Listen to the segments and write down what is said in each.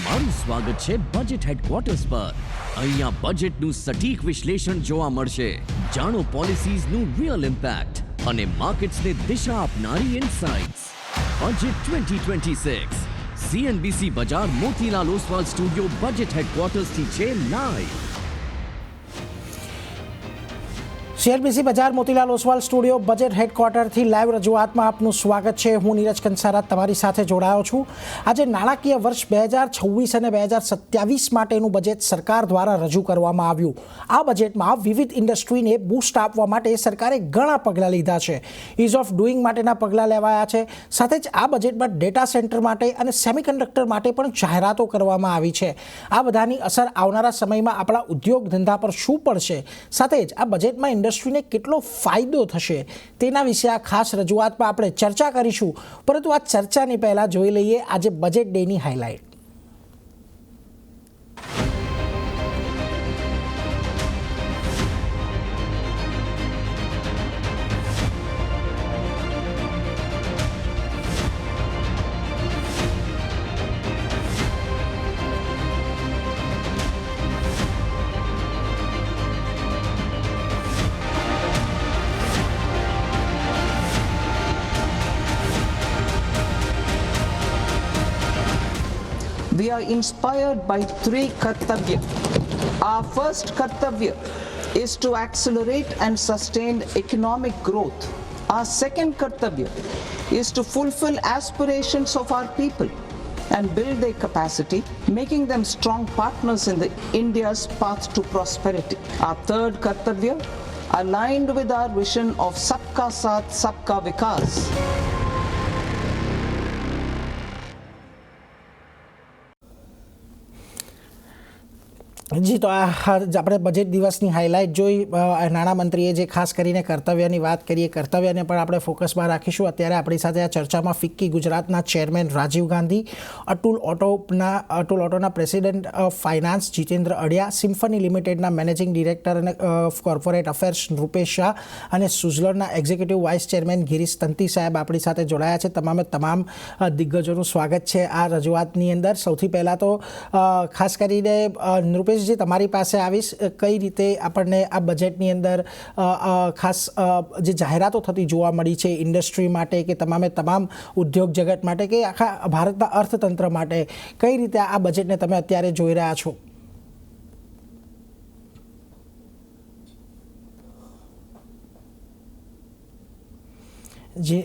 તમારું સ્વાગત છે બજેટ હેડક્વાર્ટર્સ પર. અહીંયા બજેટનું સટીક વિશ્લેષણ જોવા મળશે. જાણો પોલિસીઝનું રિયલ ઇમ્પેક્ટ અને માર્કેટ્સને દિશા આપનારી ઇનસાઇટ્સ. Budget 2026 CNBC Bajar Motilal Oswal studio budget હેડક્વાર્ટર્સથી છે live. CNBC Bajar Motilal Oswal studio budget હેડક્વાર્ટરથી લાઈવ રજૂઆતમાં આપનું સ્વાગત છે. હું નીરજ કંસારા તમારી સાથે જોડાયો છું. આજે નાણાકીય વર્ષ 2026 અને 2027 માટેનું બજેટ સરકાર દ્વારા રજૂ કરવામાં આવ્યું. આ બજેટમાં વિવિધ ઇન્ડસ્ટ્રીને બૂસ્ટ આપવા માટે સરકારે ઘણા પગલાં લીધા છે. ઇઝ ઓફ ડુઈંગ માટેના પગલાં લેવાયા છે. સાથે જ આ બજેટમાં ડેટા સેન્ટર માટે અને સેમિકન્ડક્ટર માટે પણ જાહેરાતો કરવામાં આવી છે. આ બધાની અસર આવનારા સમયમાં આપણા ઉદ્યોગ ધંધા પર શું પડશે, સાથે જ આ બજેટમાં ઇન્ડસ્ટ્રીને કેટલો ફાયદો થશે તેના વિશે આ ખાસ રજૂઆતમાં આપણે ચર્ચા કરીશું. પરંતુ આ ચર્ચાની પહેલાં જોઈ લઈએ આજે budget Danny highlight. We are inspired by three kartavya. Our first kartavya is to accelerate and sustain economic growth. Our second kartavya is to fulfill aspirations of our people and build their capacity, making them strong partners in India's path to prosperity. Our third kartavya, aligned with our vision of Sabka Saath, Sabka Vikas. જી, તો આ આપણે budget દિવસની highlight જોઈ. નાણામંત્રીએ જે ખાસ કરીને કર્તવ્યની વાત કરીએ, કર્તવ્યને પણ આપણે ફોકસમાં રાખીશું. અત્યારે આપણી સાથે આ ચર્ચામાં ફિક્કી ગુજરાતના ચેરમેન રાજીવ ગાંધી, અતુલ ઓટોના president of finance Jitendra Adiya, Symphony લિમિટેડના મેનેજિંગ ડિરેક્ટર અને કોર્પોરેટ અફેર્સ રૂપેશ શાહ અને સુઝલોનના executive vice chairman Girish Tanti સાહેબ આપણી સાથે જોડાયા છે. તમામ દિગ્ગજોનું સ્વાગત છે આ રજૂઆતની અંદર. સૌથી પહેલાં તો ખાસ કરીને નૃપેશ, તમારી પાસે આવીશ. કઈ રીતે આપણને આ બજેટની અંદર ખાસ જે જાહેરાતો થતી જોવા મળી છે ઇન્ડસ્ટ્રી માટે કે તમામ ઉદ્યોગ જગત માટે કે આખા ભારતના અર્થતંત્ર માટે, કઈ રીતે આ બજેટને તમે અત્યારે જોઈ રહ્યા છો? જી,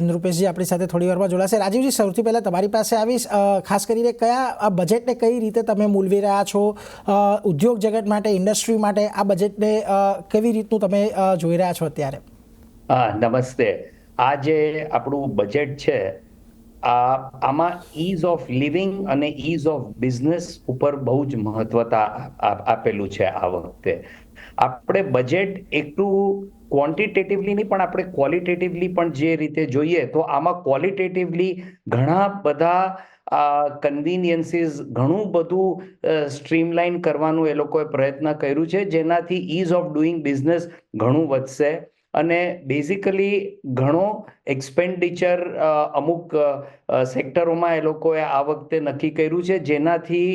નૃપેશજી આપણી સાથે થોડી વારમાં જોડાશે. રાજીવજી, સૌથી પહેલાં તમારી પાસે આવીશ. ખાસ કરીને કયા બજેટને કઈ રીતે તમે મૂલવી રહ્યા છો? ઉદ્યોગ જગત માટે, ઇન્ડસ્ટ્રી માટે આ બજેટને કેવી રીતનું તમે જોઈ રહ્યા છો અત્યારે? નમસ્તે. આ જે આપણું બજેટ છે આમાં ઇઝ ઓફ લિવિંગ અને ઇઝ ઓફ બિઝનેસ ઉપર બહુ જ મહત્વતા આપેલું છે. આ વખતે આપણે બજેટ એટલું ક્વોન્ટિટેટિવલી નહીં પણ આપણે ક્વોલિટેટિવલી પણ જે રીતે જોઈએ તો આમાં ક્વોલિટેટિવલી ઘણા બધા કન્વીનિયન્સીસ, ઘણું બધું સ્ટ્રીમલાઇન કરવાનું એ લોકોએ પ્રયત્ન કર્યું છે, જેનાથી ઇઝ ઓફ ડુઈંગ બિઝનેસ ઘણું વધશે અને બેઝિકલી ઘણો એક્સપેન્ડિચર અમુક સેક્ટરોમાં એ લોકોએ આ વખતે નક્કી કર્યું છે, જેનાથી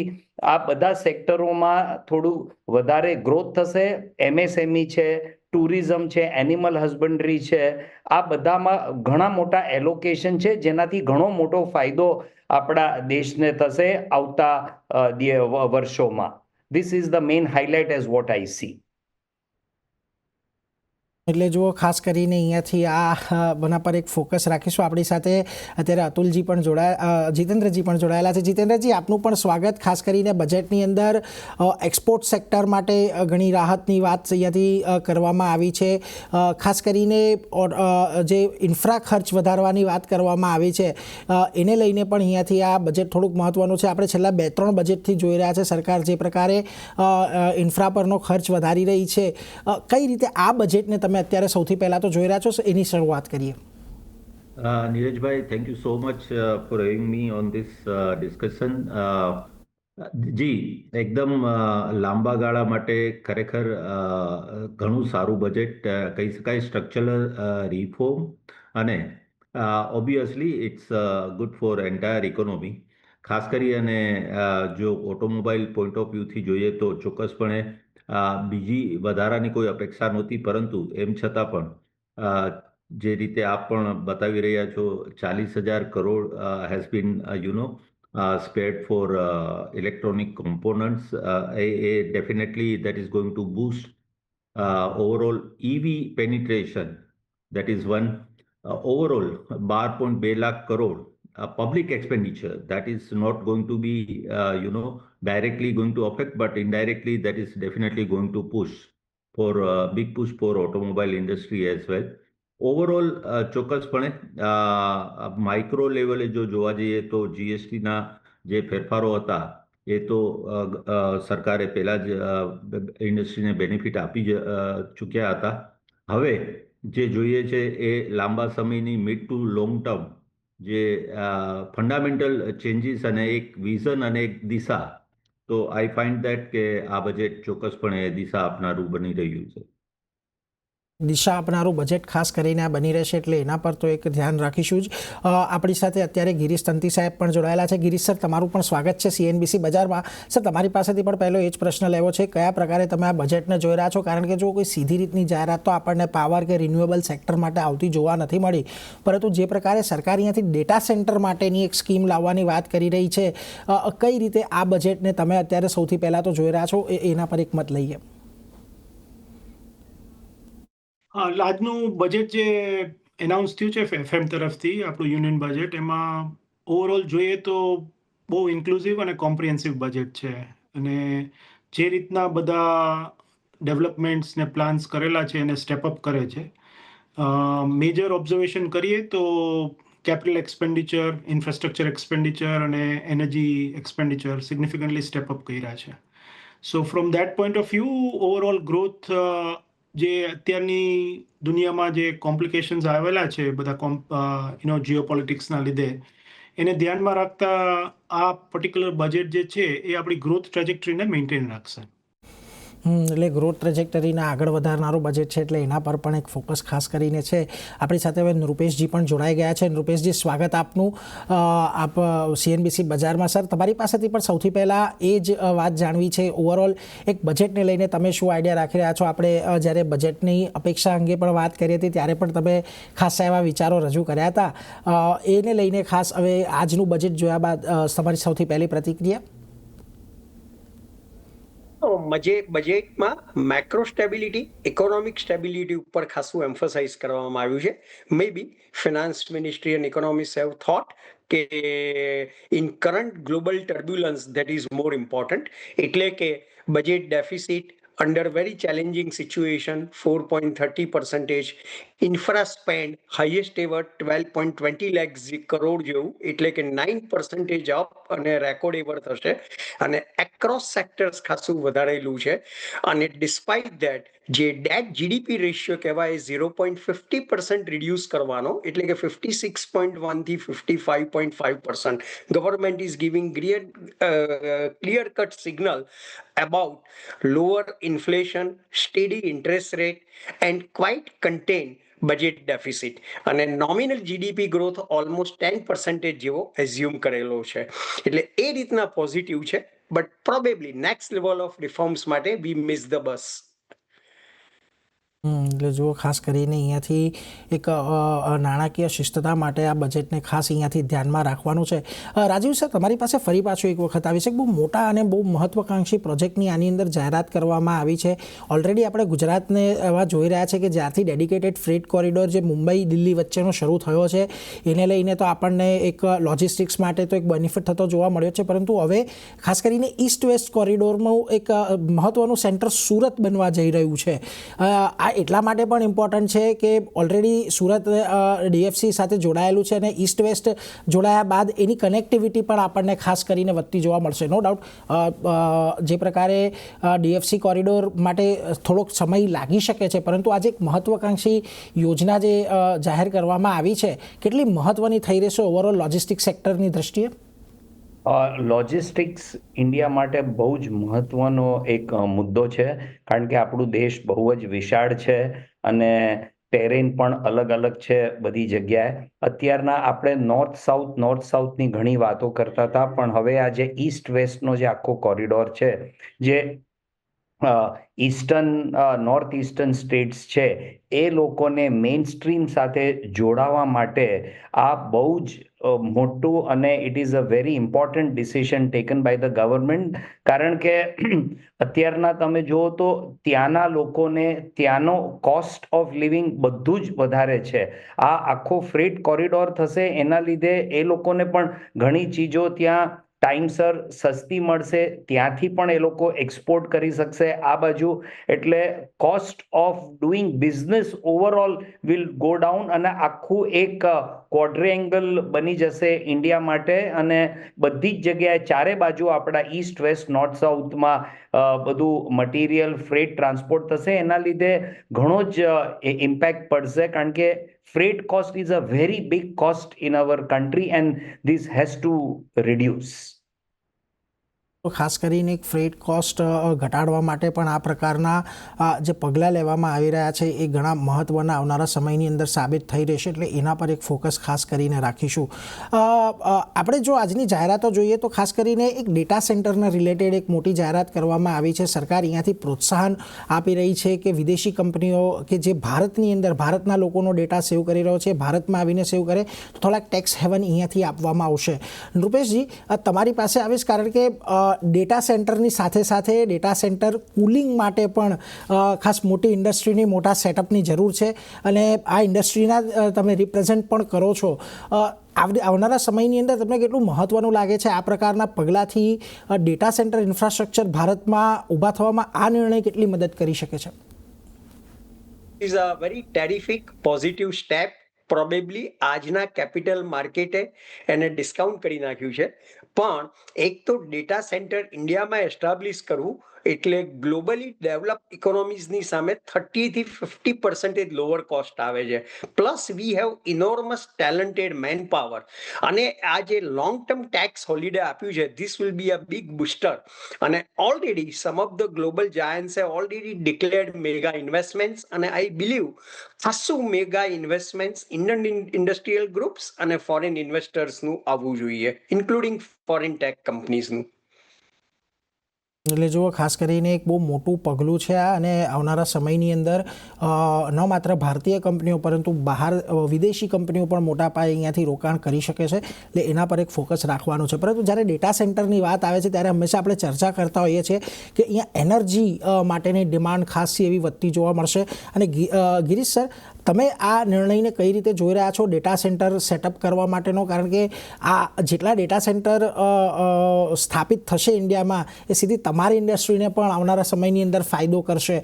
આ બધા સેક્ટરોમાં થોડું વધારે ગ્રોથ થશે. MSME છે, ટુરિઝમ છે, એનિમલ હસબન્ડરી છે, આ બધામાં ઘણા મોટા એલોકેશન છે, જેનાથી ઘણો મોટો ફાયદો આપણા દેશને થશે આવતા વર્ષોમાં. This is the main highlight as what I C. એટલે જુઓ, ખાસ કરીને અહીંયાથી આ બના પર એક ફોકસ રાખીશું. આપણી સાથે અત્યારે અતુલજી પણ જીતેન્દ્રજી પણ જોડાયેલા છે. જીતેન્દ્રજી, આપનું પણ સ્વાગત. ખાસ કરીને બજેટની અંદર એક્સપોર્ટ સેક્ટર માટે ઘણી રાહતની વાત અહીંયાથી કરવામાં આવી છે. ખાસ કરીને જે ઇન્ફ્રા ખર્ચ વધારવાની વાત કરવામાં આવી છે એને લઈને પણ અહીંયાથી આ બજેટ થોડુંક મહત્ત્વનું છે. આપણે છેલ્લા 2-3 બજેટથી જોઈ રહ્યા છે સરકાર જે પ્રકારે ઇન્ફ્રા પરનો ખર્ચ વધારી રહી છે. કઈ રીતે આ બજેટને તમે અત્યારે સૌથી પહેલા તો જોઈ રહ્યા છો, એની શરૂઆત કરીએ. નીરજભાઈ, thank you so much for having me on this discussion. જી, એકદમ લાંબા ગાળા માટે ખરેખર ઘણું સારું બજેટ કહી શકાય. સ્ટ્રક્ચરલ રિફોર્મ અને obviously it's good for entire economy. ખાસ કરી અને જો ઓટોમોબાઈલ પોઈન્ટ ઓફ વ્યૂથી જોઈએ તો ચોક્કસપણે બીજી વધારાની કોઈ અપેક્ષા નહોતી, પરંતુ એમ છતાં પણ જે રીતે આપ પણ બતાવી રહ્યા છો, 40,000 crore has been spared for electronic components. Definitely that is going to boost overall EV penetration. That is one. Overall 12.2 lakh crore public expenditure that is not going to be directly going to affect, but indirectly that is definitely going to push for big push for automobile industry as well. Overall ચોક્કસપણે micro લેવલે જો જોવા જઈએ તો જીએસટીના જે ફેરફારો હતા એ તો સરકારે પહેલા જ ઇન્ડસ્ટ્રીને બેનિફિટ આપી ચૂક્યા હતા. હવે જે જોઈએ છે એ લાંબા સમયની મિડ ટુ લોંગ ટર્મ જે ફંડામેન્ટલ ચેન્જીસ અને એક વિઝન અને એક દિશા, તો આઈ ફાઇન્ડ દેટ કે આ બજેટ ચોક્કસપણે દિશા આપનારું બની રહ્યું છે. દિશા આપનારું બજેટ ખાસ કરીને આ બની રહેશે, એટલે એના પર તો એક ધ્યાન રાખીશું જ. આપણી સાથે અત્યારે ગિરીશ તંતી સાહેબ પણ જોડાયેલા છે. ગિરીશ સર, તમારું પણ સ્વાગત છે CNBC બજારમાં. સર, તમારી પાસેથી પણ પહેલો એ જ પ્રશ્ન લેવો છે, કયા પ્રકારે તમે આ બજેટને જોઈ રહ્યા છો? કારણ કે જો કોઈ સીધી રીતની જાહેરાત તો આપણને પાવર કે રિન્યુએબલ સેક્ટર માટે આવતી જોવા નથી મળી, પરંતુ જે પ્રકારે સરકાર અહીંયાથી ડેટા સેન્ટર માટેની એક સ્કીમ લાવવાની વાત કરી રહી છે, કઈ રીતે આ બજેટને તમે અત્યારે સૌથી પહેલાં તો જોઈ રહ્યા છો, એના પર એક મત લઈએ. આજનું બજેટ જે એનાઉન્સ થયું છે FM તરફથી, આપણું યુનિયન બજેટ, એમાં ઓવરઓલ જોઈએ તો બહુ ઇન્ક્લુઝિવ અને કોમ્પ્રિહેન્સિવ બજેટ છે. અને જે રીતના બધા ડેવલપમેન્ટ્સ ને પ્લાન્સ કરેલા છે એને સ્ટેપ અપ કરે છે. મેજર ઓબ્ઝર્વેશન કરીએ તો કેપિટલ એક્સપેન્ડિચર, ઇન્ફ્રાસ્ટ્રક્ચર એક્સપેન્ડિચર અને energy expenditure significantly step up કર્યા છે. સો from that point of view overall growth, જે અત્યારની દુનિયામાં જે કોમ્પ્લિકેશન્સ આવેલા છે બધા જીઓપોલિટિક્સના લીધે, એને ધ્યાનમાં રાખતા આ પર્ટિક્યુલર બજેટ જે છે એ આપણી ગ્રોથ ટ્રેજેક્ટરીને મેન્ટેન રાખશે. એટલે ગ્રોથ ટ્રેજેક્ટરીને આગળ વધારનારું બજેટ છે, એટલે એના પર પણ એક ફોકસ ખાસ કરીને છે. આપણી સાથે હવે નૃપેશજી પણ જોડાઈ ગયા છે. નૃપેશજી, સ્વાગત આપનું. આપ CNBC બજારમાં. સર, તમારી પાસેથી પણ સૌથી પહેલાં એ જ વાત જાણવી છે, ઓવરઓલ એક બજેટને લઈને તમે શું આઈડિયા રાખી રહ્યા છો? આપણે જ્યારે બજેટની અપેક્ષા અંગે પણ વાત કરી હતી ત્યારે પણ તમે ખાસ એવા વિચારો રજૂ કર્યા હતા. એને લઈને ખાસ હવે આજનું બજેટ જોયા બાદ તમારી સૌથી પહેલી પ્રતિક્રિયા? બજેટમાં મેક્રો સ્ટેબિલિટી, ઇકોનોમિક સ્ટેબિલિટી ઉપર ખાસું એમ્ફસાઇઝ કરવામાં આવ્યું છે. May be finance ministry and economist have thought કે in current global turbulence that is more important. એટલે કે budget deficit under very challenging situation 4.30%, infra spend highest ever 12.20 lakhs crore જેવું, એટલે કે 9% અપ અને રેકોર્ડ એવર થશે. અને across sectors ખાસું વધારેલું છે. અને ડિસ્પાઇટ ધેટ જે ડેટ જીડીપી રેશિયો કહેવાય 0.50% રિડ્યુસ કરવાનો, એટલે કે 56.1 થી 55.5%. Government is giving clear cut signal about lower inflation, steady interest rate and quite contained budget deficit. અને નોમિનલ જીડીપી ગ્રોથ ઓલમોસ્ટ 10% જેવો એઝ્યુમ કરેલો છે. એટલે એ રીતના પોઝિટિવ છે. But probably next level of reforms માટે વી મિસ ધ બસ. એટલે જુઓ, ખાસ કરીને અહીંયાથી એક નાણાકીય શિસ્તતા માટે આ બજેટને ખાસ અહીંયાથી ધ્યાનમાં રાખવાનું છે. રાજીવ સર, તમારી પાસે ફરી પાછું એક વખત આવી છે. બહુ મોટા અને બહુ મહત્વાકાંક્ષી પ્રોજેક્ટની આની અંદર જાહેરાત કરવામાં આવી છે. ઓલરેડી આપણે ગુજરાતને એવા જોઈ રહ્યા છે કે જ્યારથી ડેડિકેટેડ ફ્રેટ કોરિડોર જે મુંબઈ દિલ્હી વચ્ચેનો શરૂ થયો છે, એને લઈને તો આપણને એક લોજિસ્ટિક્સ માટે તો એક બેનિફિટ થતો જોવા મળ્યો છે, પરંતુ હવે ખાસ કરીને ઈસ્ટ વેસ્ટ કોરિડોરનું એક મહત્વનું સેન્ટર સુરત બનવા જઈ રહ્યું છે. આ એટલા માટે પણ ઇમ્પોર્ટન્ટ છે કે ઓલરેડી સુરત DFC સાથે જોડાયેલું છે અને ઈસ્ટ વેસ્ટ જોડાયા બાદ એની કનેક્ટિવિટી પણ આપણને ખાસ કરીને વધતી જોવા મળશે. નો ડાઉટ જે પ્રકારે DFC કોરિડોર માટે થોડોક સમય લાગી શકે છે, પરંતુ આજે એક મહત્વાકાંક્ષી યોજના જે જાહેર કરવામાં આવી છે, કેટલી મહત્વની થઈ રહેશે ઓવરઓલ લોજિસ્ટિક સેક્ટરની દ્રષ્ટિએ? લોજિસ્ટિક્સ ઇન્ડિયા માટે બહુ જ મહત્વનો એક મુદ્દો છે, કારણ કે આપણું દેશ બહુ જ વિશાળ છે અને ટેરેન પણ અલગ અલગ છે બધી જગ્યાએ. અત્યારના આપણે નોર્થ સાઉથની ઘણી વાતો કરતા હતા, પણ હવે આ જે ઈસ્ટ વેસ્ટનો જે આખો કોરિડોર છે, જે નોર્થ ઈસ્ટર્ન સ્ટેટ્સ છે, એ લોકોને મેઇન સ્ટ્રીમ સાથે જોડાવા માટે આ બહુ જ મોટું અને it is a very important decision taken by the government. કારણ કે અત્યારના તમે જુઓ તો ત્યાંના લોકોને ત્યાંનો કોસ્ટ ઓફ લિવિંગ બધું જ વધારે છે. આ આખો ફ્રેટ કોરિડોર થશે એના લીધે એ લોકોને પણ ઘણી ચીજો ત્યાં ટાઈમસર સસ્તી મળશે, ત્યાંથી પણ એ લોકો એક્સપોર્ટ કરી શકશે આ બાજુ. એટલે cost of doing business overall will go down અને આખું એક ક્વોડ્રેંગલ બની જશે ઇન્ડિયા માટે. અને બધી જ જગ્યાએ ચારે બાજુ આપણા ઈસ્ટ વેસ્ટ નોર્થ સાઉથમાં બધું મટીરિયલ ફ્રેટ ટ્રાન્સપોર્ટ થશે. એના લીધે ઘણો જ ઇમ્પેક્ટ પડશે, કારણ કે freight cost is a very big cost in our country and this has to reduce. તો ખાસ કરીને એક ફ્રેટ કોસ્ટ ઘટાડવા માટે પણ આ પ્રકારના જે પગલાં લેવામાં આવી રહ્યા છે એ ઘણા મહત્ત્વના આવનારા સમયની અંદર સાબિત થઈ રહેશે, એટલે એના પર એક ફોકસ ખાસ કરીને રાખીશું. આપણે જો આજની જાહેરાતો જોઈએ તો ખાસ કરીને એક ડેટા સેન્ટરના રિલેટેડ એક મોટી જાહેરાત કરવામાં આવી છે. સરકાર અહીંયાથી પ્રોત્સાહન આપી રહી છે કે વિદેશી કંપનીઓ કે જે ભારતની અંદર ભારતના લોકોનો ડેટા સેવ કરી રહ્યો છે, ભારતમાં આવીને સેવ કરે તો થોડાક ટેક્સ હેવન અહીંયાથી આપવામાં આવશે. નૃપેશજી, તમારી પાસે આવીશ, કારણ કે ડેટા સેન્ટરની સાથે સાથે ડેટા સેન્ટર કુલિંગ માટે પણ ખાસ મોટી ઇન્ડસ્ટ્રીની મોટા સેટઅપની જરૂર છે અને આ ઇન્ડસ્ટ્રીના તમે રિપ્રેઝેન્ટ પણ કરો છો. આવનારા સમયની અંદર તમને કેટલું મહત્ત્વનું લાગે છે આ પ્રકારના પગલાંથી ડેટા સેન્ટર ઇન્ફ્રાસ્ટ્રક્ચર ભારતમાં ઊભા થવામાં આ નિર્ણય કેટલી મદદ કરી શકે છે? Is a very terrific positive step. Probably આજના કેપિટલ માર્કેટે એને ડિસ્કાઉન્ટ કરી નાખ્યું છે, પણ એક તો ડેટા સેન્ટર ઇન્ડિયામાં એસ્ટાબ્લિશ કરવું એટલે ગ્લોબલી ડેવલપ ઇકોનોમીઝની સામે 30-50% લોઅર કોસ્ટ આવે છે. Plus we have enormous talented man power, અને આ જે લોંગ ટર્મ ટેક્સ હોલિડે આપ્યું છે, this will be a big booster. અને already some of the global જાયન્ટ્સે ઓલરેડી ડિક્લેર્ડ મેગા ઇન્વેસ્ટમેન્ટ્સ, અને આઈ બિલીવ ખાસું mega investments Indian industrial groups અને ફોરેન ઇન્વેસ્ટર્સનું આવવું જોઈએ, ઇન્ક્લુડિંગ ફોરેન ટેક કંપનીઝનું. એટલે જુઓ, ખાસ કરીને એક બહુ મોટું પગલું છે આ, અને આવનારા સમયની અંદર ન માત્ર ભારતીય કંપનીઓ પરંતુ બહાર વિદેશી કંપનીઓ પણ મોટા પાયે અહીંયાથી રોકાણ કરી શકે છે, એટલે એના પર એક ફોકસ રાખવાનું છે. પરંતુ જ્યારે ડેટા સેન્ટરની વાત આવે છે ત્યારે હંમેશા આપણે ચર્ચા કરતા હોઈએ છીએ કે અહીંયા એનર્જી માટેની ડિમાન્ડ ખાસી એવી વધતી જોવા મળશે. અને ગિરીશ સર, તમે આ નિર્ણયને કઈ રીતે જોઈ રહ્યા છો ડેટા સેન્ટર સેટઅપ કરવા માટેનો? કારણ કે આ જેટલા ડેટા સેન્ટર સ્થાપિત થશે ઇન્ડિયામાં એ સીધી તમારી ઇન્ડસ્ટ્રીને પણ આવનારા સમયની અંદર ફાયદો કરશે.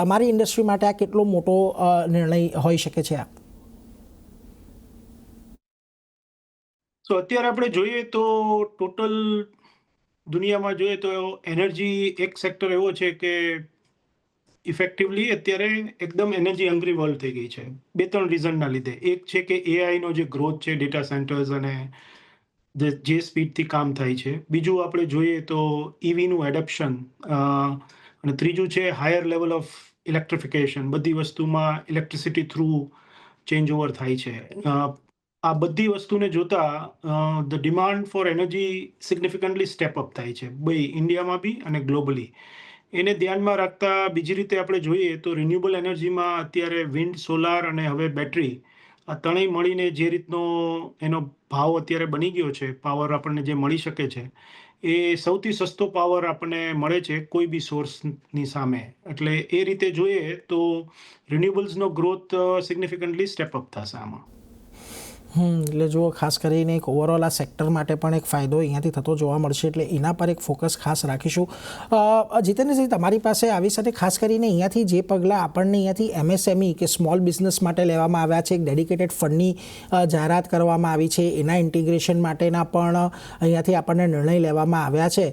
તમારી ઇન્ડસ્ટ્રી માટે આ કેટલો મોટો નિર્ણય હોઈ શકે છે? તો અત્યારે આપણે જોઈએ તો ટોટલ દુનિયામાં જોઈએ તો એનર્જી એક સેક્ટર એવો છે કે ઇફેક્ટિવલી અત્યારે એકદમ એનર્જી હંગ્રી વર્લ્ડ થઈ ગઈ છે, 2-3 રીઝનના લીધે. એક છે કે એઆઈનો જે ગ્રોથ છે ડેટા સેન્ટર્સ અને જે સ્પીડથી કામ થાય છે. બીજું આપણે જોઈએ તો ઈવીનું એડપ્શન, અને ત્રીજું છે હાયર લેવલ ઓફ ઇલેક્ટ્રિફિકેશન. બધી વસ્તુમાં ઇલેક્ટ્રિસિટી થ્રુ ચેન્જ ઓવર થાય છે. આ બધી વસ્તુને જોતા the demand for energy significantly step up થાય છે, બે ઇન્ડિયામાં બી અને ગ્લોબલી. એને ધ્યાનમાં રાખતા બીજી રીતે આપણે જોઈએ તો રિન્યુએબલ એનર્જીમાં અત્યારે વિન્ડ, સોલાર અને હવે બેટરી, આ ત્રણેય મળીને જે રીતનો એનો ભાવ અત્યારે બની ગયો છે, પાવર આપણને જે મળી શકે છે, એ સૌથી સસ્તો પાવર આપણને મળે છે કોઈ બી સોર્સની સામે. એટલે એ રીતે જોઈએ તો રિન્યુએબલ્સનો ગ્રોથ સિગ્નિફિકન્ટલી સ્ટેપ અપ થશે આમાં. એટલે જુઓ, ખાસ કરીને એક ઓવરઓલ આ સેક્ટર માટે પણ એક ફાયદો અહીંયાથી થતો જોવા મળશે, એટલે એના પર એક ફોકસ ખાસ રાખીશું. જીતેન્દ્રજી, તમારી પાસે આવી સાથે ખાસ કરીને અહીંયાથી જે પગલાં આપણને અહીંયાથી એમએસએમઈ કે સ્મોલ બિઝનેસ માટે લેવામાં આવ્યા છે, એક ડેડિકેટેડ ફંડની જાહેરાત કરવામાં આવી છે, એના ઇન્ટિગ્રેશન માટેના પણ અહીંયાથી આપણને નિર્ણય લેવામાં આવ્યા છે.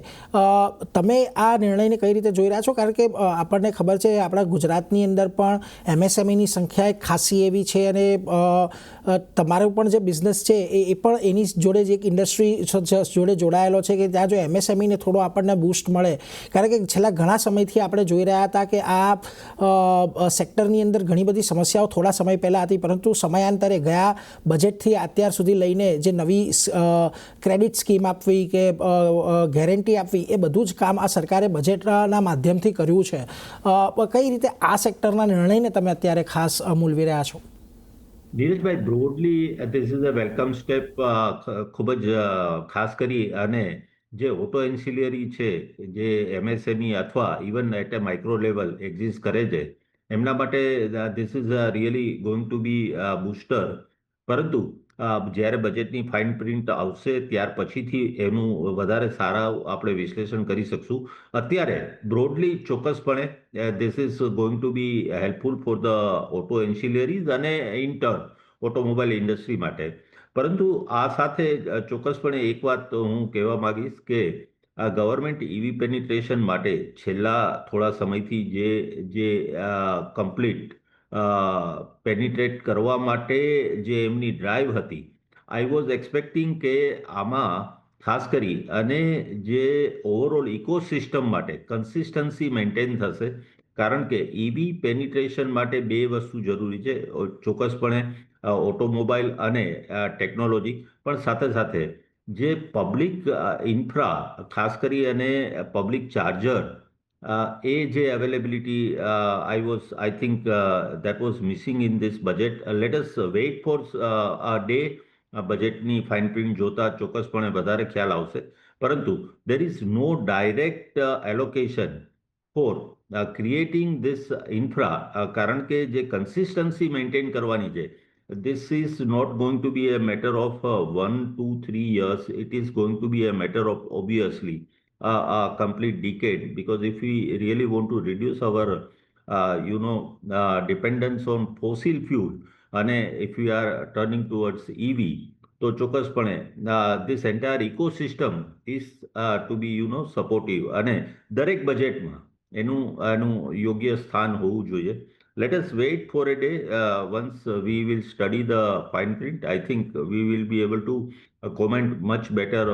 તમે આ નિર્ણયને કઈ રીતે જોઈ રહ્યા છો? કારણ કે આપણને ખબર છે આપણા ગુજરાતની અંદર પણ એમએસએમઈની સંખ્યા એક ખાસી એવી છે, અને તમારું પણ જે બિઝનેસ છે એ પણ એની જોડે જ એક ઇન્ડસ્ટ્રી જોડે જોડાયેલો છે કે ત્યાં જો એમએસએમઈને થોડો આપણને બૂસ્ટ મળે, કારણ કે છેલ્લા ઘણા સમયથી આપણે જોઈ રહ્યા હતા કે આ સેક્ટરની અંદર ઘણી બધી સમસ્યાઓ થોડા સમય પહેલાં હતી, પરંતુ સમયાંતરે ગયા બજેટથી અત્યાર સુધી લઈને જે નવી ક્રેડિટ સ્કીમ આપવી કે ગેરંટી આપવી, એ બધું જ કામ આ સરકારે બજેટના માધ્યમથી કર્યું છે. કઈ રીતે આ સેક્ટરના નિર્ણયને તમે અત્યારે ખાસ મૂલવી રહ્યા છો? નીરજભાઈ, broadly this is a welcome step. ખૂબ જ ખાસ કરી અને જે ઓટો એન્સિલિયરી છે, જે એમએસએમઈ અથવા even at a micro level exist કરે છે, એમના માટે this is really going to be booster. પરંતુ જ્યારે બજેટની ફાઇન પ્રિન્ટ આવશે ત્યાર પછીથી એનું વધારે સારા આપણે વિશ્લેષણ કરી શકશું. અત્યારે બ્રોડલી ચોક્કસપણે this is going to be helpful for the auto ancillaries અને ઇન ટર્ન ઓટોમોબાઈલ ઇન્ડસ્ટ્રી માટે. પરંતુ આ સાથે ચોક્કસપણે એક વાત હું કહેવા માંગીશ કે આ ગવર્મેન્ટ ઈવી પેનિટ્રેશન માટે છેલ્લા થોડા સમયથી જે કમ્પ્લીટ પેનિટ્રેટ કરવા માટે જે એમની ડ્રાઈવ હતી, આઈ વોઝ એક્સપેક્ટિંગ કે આમાં ખાસ કરી અને જે ઓવરઓલ ઇકોસિસ્ટમ માટે કન્સિસ્ટન્સી મેન્ટેન થશે. કારણ કે ઈવી પેનિટ્રેશન માટે બે વસ્તુ જરૂરી છે, ચોક્કસપણે ઓટોમોબાઈલ અને ટેકનોલોજી, પણ સાથે સાથે જે પબ્લિક ઇન્ફ્રા ખાસ કરી અને પબ્લિક ચાર્જર, એ જે availability I think that was missing in this budget. Let us wait for a day. બજેટની ફાઇન પ્રિન્ટ જોતા ચોક્કસપણે વધારે ખ્યાલ આવશે. પરંતુ there is no direct allocation for creating this infra. કારણ કે જે કન્સિસ્ટન્સી મેન્ટેન કરવાની છે, this is not going to be a matter of 1, 2, 3 years. It is going to be a matter of obviously a complete decade, because if we really want to reduce our dependence on fossil fuel and if we are turning towards EV, તો ચોક્કસપણે this entire ecosystem is to be supportive અને દરેક બજેટમાં એનું યોગ્ય સ્થાન હોવું જોઈએ. Let us wait for a day. Once we will study the fine print, I think we will be able to comment much better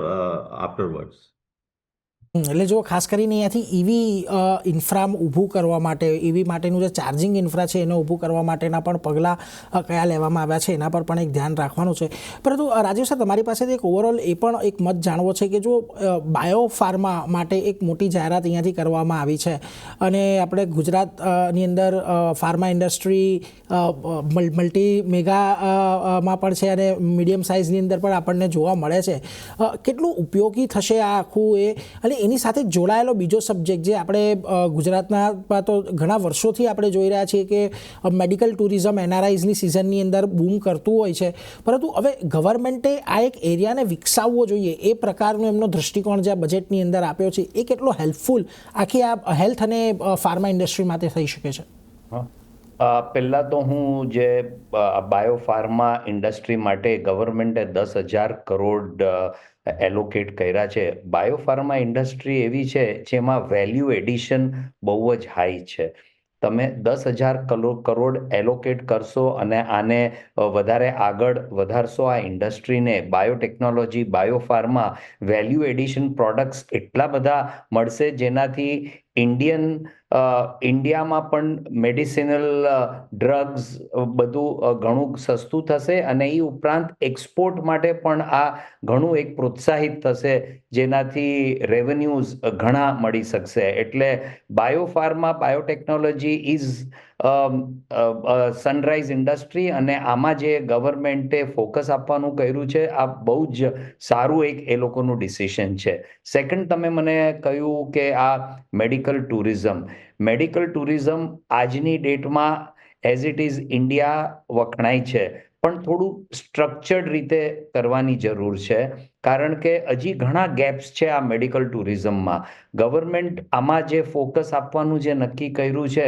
afterwards. એટલે જો ખાસ કરીને અહીંયાથી ઈવી ઇન્ફ્રા ઊભું કરવા માટે, ઈવી માટેનું જે ચાર્જિંગ ઇન્ફ્રા છે એને ઊભું કરવા માટેના પણ પગલાં કયા લેવામાં આવ્યા છે એના પર પણ એક ધ્યાન રાખવાનું છે. પરંતુ રાજીવ સર, તમારી પાસેથી એક ઓવરઓલ એ પણ એક મત જાણવો છે કે જો બાયો ફાર્મા માટે એક મોટી જાહેરાત અહીંયાથી કરવામાં આવી છે અને આપણે ગુજરાતની અંદર ફાર્મા ઇન્ડસ્ટ્રી મલ્ટી મેગામાં પણ છે અને મીડિયમ સાઇઝની અંદર પણ આપણને જોવા મળે છે. કેટલું ઉપયોગી થશે આ આખું એ? અને એની સાથે જોડાયેલો બીજો સબ્જેક્ટ જે આપણે ગુજરાતના તો ઘણા વર્ષોથી આપણે જોઈ રહ્યા છીએ કે મેડિકલ ટુરિઝમ એનઆરઆઈઝની સિઝનની અંદર બૂમ કરતું હોય છે, પરંતુ હવે ગવર્મેન્ટે આ એક એરિયાને વિકસાવવો જોઈએ એ પ્રકારનો એમનો દ્રષ્ટિકોણ જે આ બજેટની અંદર આપ્યો છે, એ કેટલો હેલ્પફુલ આખી આ હેલ્થ અને ફાર્મા ઇન્ડસ્ટ્રી માટે થઈ શકે છે? પહેલાં તો હું જે બાયોફાર્મા ઇન્ડસ્ટ્રી માટે ગવર્મેન્ટે 10,000 કરોડ એલોકેટ કર્યા છે. બાયોફાર્મા ઇન્ડસ્ટ્રી એવી છે જેમાં વેલ્યુ એડિશન બહુ જ હાઈ છે. તમે 10,000 કરોડ એલોકેટ કરશો અને આને વધારે આગળ વધારશો આ ઇન્ડસ્ટ્રીને. Biotechnology, biopharma, value addition products એટલા બધા મળશે જેનાથી ઇન્ડિયામાં પણ મેડિસિનલ ડ્રગ્સ બધું ઘણું સસ્તું થશે અને એ ઉપરાંત એક્સપોર્ટ માટે પણ આ ઘણું એક પ્રોત્સાહિત થશે જેનાથી રેવન્યુઝ ઘણા મળી શકશે. એટલે biopharma, biotechnology is sunrise industry અને આમાં જે ગવર્મેન્ટે ફોકસ આપવાનું કર્યું છે આ બહુ જ સારું એક એ લોકોનું ડિસિશન છે. સેકન્ડ, તમે મને કહ્યું કે આ મેડિકલ ટુરિઝમ આજની ડેટમાં એઝ ઇટ ઇઝ ઇન્ડિયા વખણાય છે, પણ થોડું સ્ટ્રક્ચર્ડ રીતે કરવાની જરૂર છે કારણ કે હજી ઘણા ગેપ્સ છે આ મેડિકલ ટુરિઝમમાં. ગવર્મેન્ટ આમાં જે ફોકસ આપવાનું જે નક્કી કર્યું છે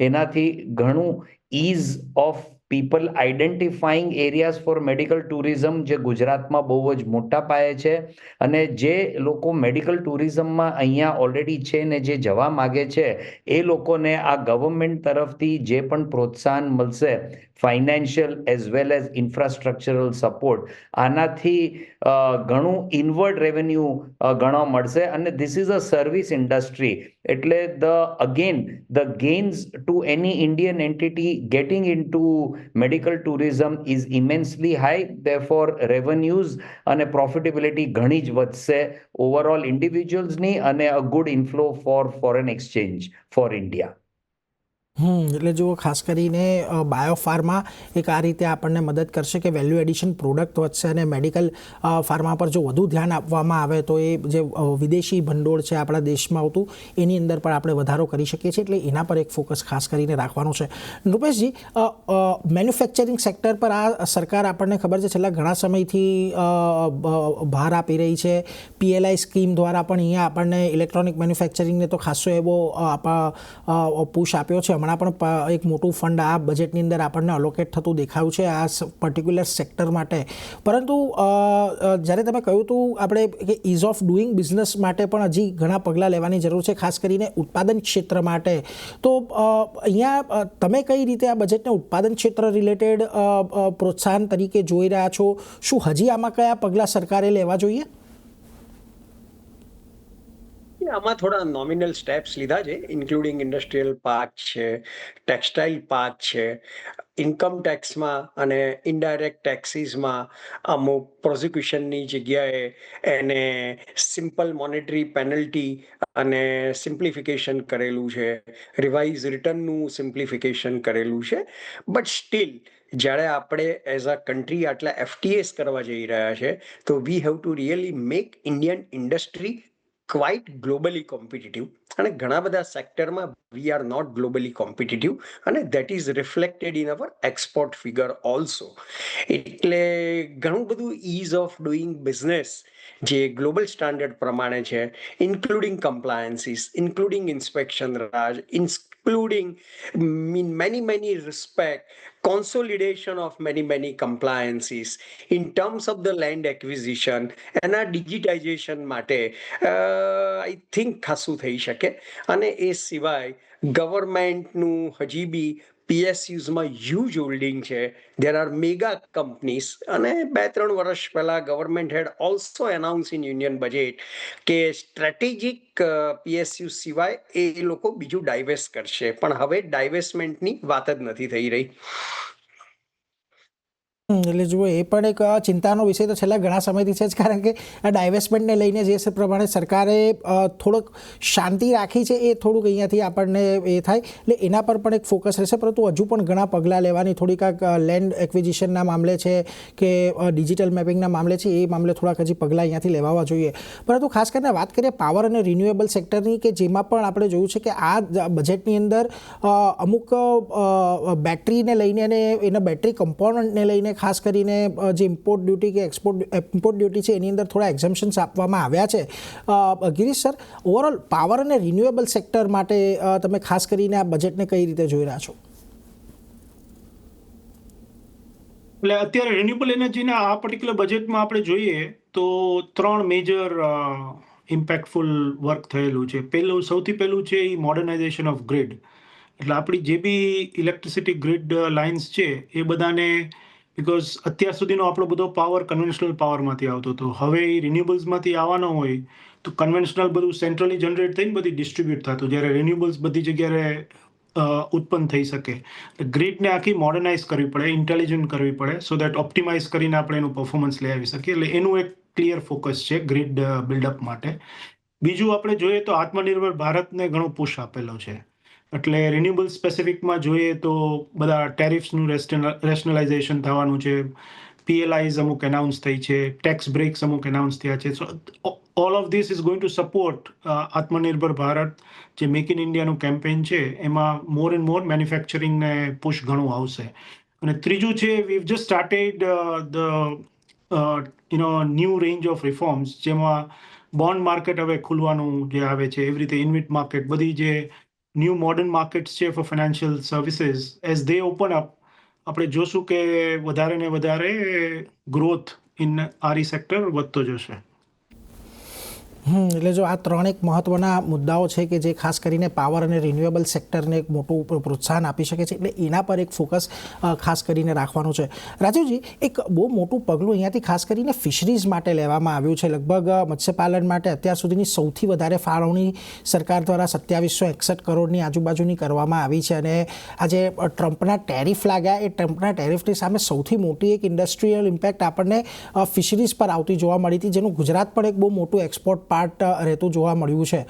એનાથી ઘણું ease of people identifying areas for medical tourism, જે ગુજરાતમાં બહુ જ મોટા પાયે છે, અને જે લોકો મેડિકલ ટુરિઝમમાં અહીંયા ઓલરેડી છે ને જે જવા માગે છે એ લોકોને આ ગવર્મેન્ટ તરફથી જે પણ પ્રોત્સાહન મળશે, financial as well as infrastructural support, આનાથી ઘણું ઇનવર્ડ રેવન્યુ ઘણો મળશે. અને this is a service industry, એટલે the gains to any Indian entity getting into medical tourism is immensely high. Therefore revenues અને પ્રોફિટેબિલિટી ઘણી જ વધશે ઓવરઓલ ઇન્ડિવિજ્યુઅલ્સની, અને a good inflow for foreign exchange for India. એટલે જુઓ, ખાસ કરીને બાયોફાર્મા એક આ રીતે આપણને મદદ કરશે કે વેલ્યુ એડિશન પ્રોડક્ટ વધશે, અને મેડિકલ ફાર્મા પર જો વધુ ધ્યાન આપવામાં આવે તો એ જે વિદેશી ભંડોળ છે આપણા દેશમાં આવતું એની અંદર પણ આપણે વધારો કરી શકીએ છીએ. એટલે એના પર એક ફોકસ ખાસ કરીને રાખવાનું છે. નૃપેશજી, મેન્યુફેક્ચરિંગ સેક્ટર પર આ સરકાર આપણને ખબર છે છેલ્લા ઘણા સમયથી ભાર આપી રહી છે. PLI સ્કીમ દ્વારા પણ અહીંયા આપણને ઇલેક્ટ્રોનિક મેન્યુફેક્ચરિંગને તો ખાસો એવો પુશ આપ્યો છે. હમણાં પણ એક મોટું ફંડ આ બજેટની અંદર આપણને અલોકેટ થતું દેખાયું છે આ પર્ટિક્યુલર સેક્ટર માટે. પરંતુ જ્યારે તમે કહ્યું હતું આપણે કે ઇઝ ઓફ ડુઈંગ બિઝનેસ માટે પણ હજી ઘણા પગલાં લેવાની જરૂર છે, ખાસ કરીને ઉત્પાદન ક્ષેત્ર માટે. તો અહીંયા તમે કઈ રીતે આ બજેટને ઉત્પાદન ક્ષેત્ર રિલેટેડ પ્રોત્સાહન તરીકે જોઈ રહ્યા છો? શું હજી આમાં કયા પગલાં સરકારે લેવા જોઈએ? આમાં થોડા નોમિનલ સ્ટેપ્સ લીધા છે, ઇન્ક્લુડિંગ ઇન્ડસ્ટ્રીયલ પાર્ક છે, ટેક્સટાઇલ પાર્ક છે, ઇન્કમ ટેક્સમાં અને ઇનડાયરેક્ટ ટેક્સીસમાં અમુક પ્રોસિક્યુશનની જગ્યાએ એને સિમ્પલ મોનેટરી પેનલ્ટી અને સિમ્પ્લિફિકેશન કરેલું છે, રિવાઇઝ રિટર્નનું સિમ્પ્લિફિકેશન કરેલું છે. બટ સ્ટીલ જ્યારે આપણે એઝ અ કન્ટ્રી આટલા FTAs કરવા જઈ રહ્યા છે તો we have to really make Indian industry quite globally competitive. અને ઘણા બધા સેક્ટરમાં we are not globally competitive, અને that is reflected in our export figure also. એટલે ઘણું બધું ઇઝ ઓફ ડુઈંગ બિઝનેસ જે ગ્લોબલ સ્ટાન્ડર્ડ પ્રમાણે છે, including compliances, including inspection raj, including in many respect consolidation of many compliances in terms of the land acquisition and our digitization માટે I think ખાસું થઈ શકે. અને એ સિવાય ગવર્મેન્ટનું હજી બી PSUsમાં હ્યુજ હોલ્ડિંગ છે. દેર આર મેગા કંપનીઝ, અને 2-3 વર્ષ પહેલા government had also announce in union budget કે સ્ટ્રેટેજિક PSU સિવાય એ લોકો બીજું ડાયવેસ્ટ કરશે, પણ હવે ડાયવેસ્ટમેન્ટની વાત જ નથી થઈ રહી. એટલે જુઓ, એ પણ એક ચિંતાનો વિષય તો છેલ્લા ઘણા સમયથી છે જ, કારણ કે આ ડાયવેસ્ટમેન્ટને લઈને જે પ્રમાણે સરકારે થોડોક શાંતિ રાખી છે એ થોડુંક અહીંયાથી આપણને એ થાય, એટલે એના પર પણ એક ફોકસ રહેશે. પરંતુ હજુ પણ ઘણા પગલાં લેવાની, થોડીક લેન્ડ એક્વિઝિશનના મામલે છે કે ડિજિટલ મેપિંગના મામલે છે, એ મામલે થોડાક હજી પગલાં અહીંયાથી લેવાવા જોઈએ. પરંતુ ખાસ કરીને વાત કરીએ પાવર અને રિન્યુએબલ સેક્ટરની, કે જેમાં પણ આપણે જોયું છે કે આ બજેટની અંદર અમુક બેટરીને લઈને અને એના બેટરી કમ્પોનન્ટને લઈને ખાસ કરીને જે ઇમ્પોર્ટ ડ્યુટી કે ઇમ્પોર્ટ ડ્યુટી છે એની અંદર થોડા એક્ઝમ્પશન્સ આપવામાં આવ્યા છે. ગિરીશ સર, ઓવરઓલ પાવર અને રિન્યુએબલ સેક્ટર માટે તમે ખાસ કરીને આ બજેટને કઈ રીતે જોઈ રહ્યા છો? એટલે અત્યારે રિન્યુએબલ એનર્જીના આ પર્ટિક્યુલર બજેટમાં આપણે જોઈએ તો 3 મેજર ઇમ્પેક્ટફુલ વર્ક થયેલું છે. સૌથી પહેલું છે એ મોડર્નાઇઝેશન ઓફ ગ્રીડ. એટલે આપણી જે બી ઇલેક્ટ્રિસિટી ગ્રીડ લાઇન્સ છે એ બધાને, બિકોઝ અત્યાર સુધીનો આપણો બધો પાવર કન્વેન્શનલ પાવરમાંથી આવતો હતો, હવે એ રિન્યુએબલ્સમાંથી આવવાનો હોય તો કન્વેન્શનલ બધું સેન્ટ્રલી જનરેટ થઈને બધી ડિસ્ટ્રીબ્યુટ થતું, જ્યારે રિન્યુએબલ્સ બધી જગ્યાએ ઉત્પન્ન થઈ શકે. ગ્રીડને આખી મોડર્નાઇઝ કરવી પડે, ઇન્ટેલિજન્ટ કરવી પડે, સો દેટ ઓપ્ટિમાઇઝ કરીને આપણે એનું પરફોર્મન્સ લઈ આવી શકીએ. એટલે એનું એક ક્લિયર ફોકસ છે ગ્રીડ બિલ્ડઅપ માટે. બીજું આપણે જોઈએ તો આત્મનિર્ભર ભારતને ઘણો પુશ આપેલો છે. એટલે રિન્યુએબલ સ્પેસિફિકમાં જોઈએ તો બધા ટેરિફ્સનું રેશનલાઇઝેશન થવાનું છે, PLIs અમુક એનાઉન્સ થઈ છે, ટેક્સ બ્રેક્સ અમુક એનાઉન્સ થયા છે. સો all of this is going to support આત્મનિર્ભર ભારત, જે મેક ઇન ઇન્ડિયાનું કેમ્પેઇન છે એમાં મોર એન્ડ મોર મેન્યુફેક્ચરિંગને પુશ ઘણું આવશે. અને ત્રીજું છે, we have just started the new range of reforms, જેમાં બોન્ડ માર્કેટ હવે ખુલવાનું જે આવે છે, એવી રીતે ઇન્વિટ માર્કેટ, બધી જે ન્યૂ મોડર્ન માર્કેટ્સ છે ફોર ફાઇનાન્શિયલ સર્વિસીસ, એઝ દે ઓપન અપ આપણે જોશું કે વધારે ને વધારે ગ્રોથ ઇન આરઈ સેક્ટર વધતો જશે. એટલે જો આ ત્રણ એક મહત્ત્વના મુદ્દાઓ છે કે જે ખાસ કરીને પાવર અને રિન્યુએબલ સેક્ટરને એક મોટું પ્રોત્સાહન આપી શકે છે, એટલે એના પર એક ફોકસ ખાસ કરીને રાખવાનું છે. રાજીવજી, એક બહુ મોટું પગલું અહીંયાથી ખાસ કરીને ફિશરીઝ માટે લેવામાં આવ્યું છે. લગભગ મત્સ્યપાલન માટે અત્યાર સુધીની સૌથી વધારે ફાળવણી સરકાર દ્વારા 2761 કરોડની આજુબાજુની કરવામાં આવી છે. અને આજે ટ્રમ્પના ટેરિફ લાગ્યા, એ ટ્રમ્પના ટેરિફની સામે સૌથી મોટી એક ઇન્ડસ્ટ્રીયલ ઇમ્પેક્ટ આપણને ફિશરીઝ પર આવતી જોવા મળી હતી, જેનું ગુજરાત પણ એક બહુ મોટું એક્સપોર્ટ પાર્ટ રહેતું જોવા મળ્યું છે.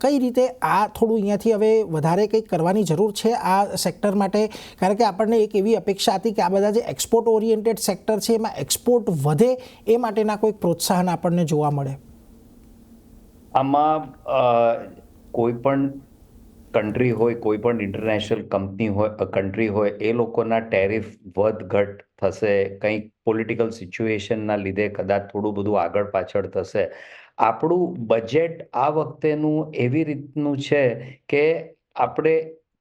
કઈ રીતે આ થોડું અહીંયાથી હવે વધારે કંઈક કરવાની જરૂર છે આ સેક્ટર માટે? કારણ કે આપણને એક એવી અપેક્ષા હતી કે આ બધા જે એક્સપોર્ટ ઓરિએન્ટેડ સેક્ટર છે એમાં એક્સપોર્ટ વધે એ માટેના કોઈક પ્રોત્સાહન આપણને જોવા મળે. આમાં કોઈ પણ કન્ટ્રી હોય, કોઈ પણ ઇન્ટરનેશનલ કંપની હોય, કન્ટ્રી હોય, એ લોકોના ટેરિફ વધ ઘટ થશે, કંઈક પોલિટિકલ સિચ્યુએશનના લીધે કદાચ થોડું બધું આગળ પાછળ થશે. આપણું બજેટ આ વખતેનું એવી રીતનું છે કે આપણે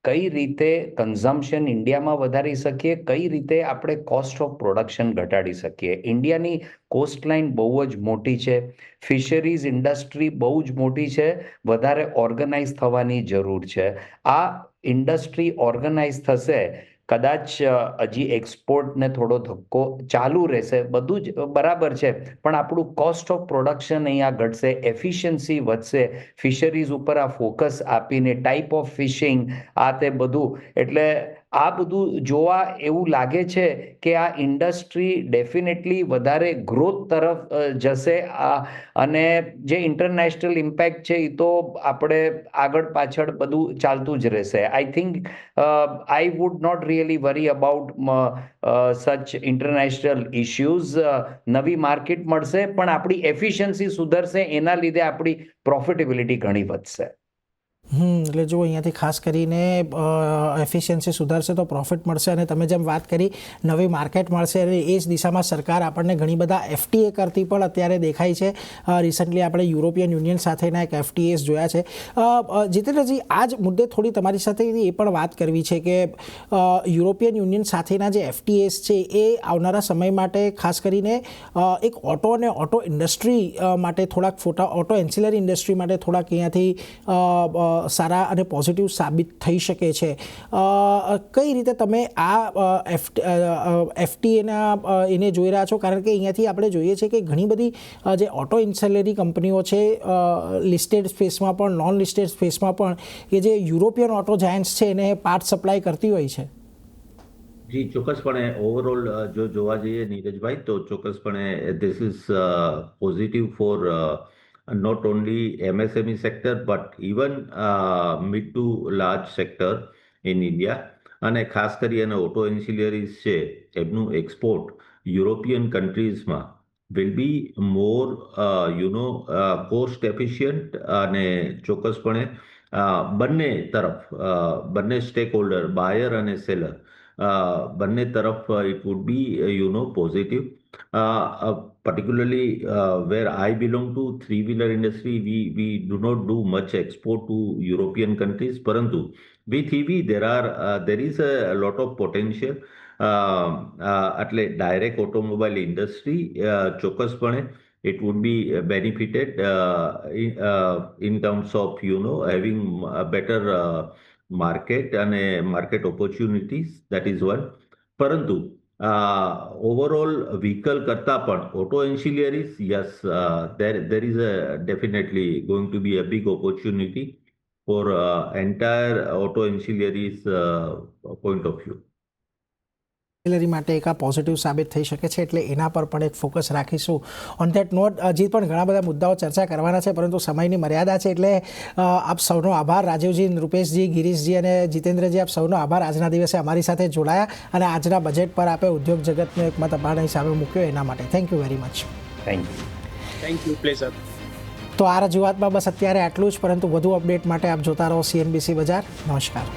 કઈ રીતે કન્ઝમ્પશન ઇન્ડિયામાં વધારી શકીએ, કઈ રીતે આપણે કોસ્ટ ઓફ પ્રોડક્શન ઘટાડી શકીએ. ઇન્ડિયાની કોસ્ટલાઇન બહુ જ મોટી છે, ફિશરીઝ ઇન્ડસ્ટ્રી બહુ જ મોટી છે, વધારે ઓર્ગેનાઇઝ થવાની જરૂર છે. આ ઇન્ડસ્ટ્રી ઓર્ગેનાઇઝ થશે, કદાચ હજી એક્સપોર્ટને થોડો ધક્કો ચાલુ રહેશે, બધું જ બરાબર છે, પણ આપણું કોસ્ટ ઓફ પ્રોડક્શન અહીંયા ઘટશે, એફિશિયન્સી વધશે, ફિશરીઝ ઉપર આ ફોકસ આપીને, ટાઈપ ઓફ ફિશિંગ, આ તે બધું. એટલે આ બધું જોવા એવું લાગે છે કે આ ઇન્ડસ્ટ્રી ડેફિનેટલી વધારે ગ્રોથ તરફ જશે. અને જે ઇન્ટરનેશનલ ઇમ્પેક્ટ છે એ તો આપણે આગળ પાછળ બધું ચાલતું જ રહેશે. I think I would not really worry about such international issues. નવી માર્કેટ મળશે, પણ આપણી એફિશિયન્સી સુધરશે, એના લીધે આપણી પ્રોફિટેબિલિટી ઘણી વધશે. એટલે જો અહીંયાથી ખાસ કરીને એફિશિયન્સી સુધારશે તો પ્રોફિટ મળશે, અને તમે જેમ વાત કરી નવી માર્કેટ મળશે, અને એ જ દિશામાં સરકાર આપણને ઘણી બધા FTA કરતી પણ અત્યારે દેખાય છે. રિસન્ટલી આપણે યુરોપિયન યુનિયન સાથેના એક FTAs જોયા છે. જીતેન્દ્રજી, આ જ મુદ્દે થોડી તમારી સાથે એ પણ વાત કરવી છે કે યુરોપિયન યુનિયન સાથેના જે FTAs છે એ આવનારા સમય માટે ખાસ કરીને એક ઓટો અને ઓટો ઇન્ડસ્ટ્રી માટે થોડાક ઓટો એન્સિલરી ઇન્ડસ્ટ્રી માટે થોડાક અહીંયાથી સારા અને પોઝિટિવ સાબિત થઈ શકે છે. કઈ રીતે તમે આ FTAના એને જોઈ રહ્યા છો? કારણ કે અહીંયાથી આપણે જોઈએ છીએ કે ઘણી બધી જે ઓટો ઇન્સેલરી કંપનીઓ છે, લિસ્ટેડ સ્પેસમાં પણ, નોન લિસ્ટેડ સ્પેસમાં પણ, કે જે યુરોપિયન ઓટો જાયન્ટ્સ છે એને પાર્ટ સપ્લાય કરતી હોય છે. જી, ચોક્કસપણે ઓવરઓલ જો જોવા જઈએ નીરજભાઈ, તો ચોક્કસપણે this is positive for not only MSME sector but even mid to large sector in India. અને ખાસ કરીને ઓટો એન્સિલરીઝ છે એમનું એક્સપોર્ટ યુરોપિયન કન્ટ્રીઝમાં will be more cost efficient, અને ચોક્કસપણે બંને તરફ બંને સ્ટેક હોલ્ડર, બાયર અને સેલર, બંને તરફ it would be positive. Particularly where I belong to, three-wheeler industry, we do not do much export to European countries. Parantu with EV there is a lot of potential. Atle direct automobile industry ચોક્કસપણે it would be benefited in terms of having a better market and market opportunities. That is one. Parantu overall vehicle karta pan auto ancillaries, yes, there is a definitely going to be a big opportunity for entire auto ancillaries point of view. Ancillary માટે એક આ positive સાબિત થઈ શકે છે, એટલે એના પર પણ એક ફોકસ રાખીશું. ઓન ધેટ નોટ હજી પણ ઘણા બધા મુદ્દાઓ ચર્ચા કરવાના છે, પરંતુ સમયની મર્યાદા છે, એટલે આપ સૌનો આભાર. રાજીવજી, રૂપેશજી, ગિરીશજી અને જીતેન્દ્રજી, આપ સૌનો આભાર. આજના દિવસે અમારી સાથે જોડાયા અને આજના બજેટ પર આપે ઉદ્યોગ જગતનો એક મત અમારા હિસાબે મૂક્યો, એના માટે thank you very much. Thank you, pleasure. તો આ રજૂઆતમાં બસ અત્યારે આટલું જ, પરંતુ વધુ અપડેટ માટે આપ જોતા રહો CNBC બજાર. નમસ્કાર.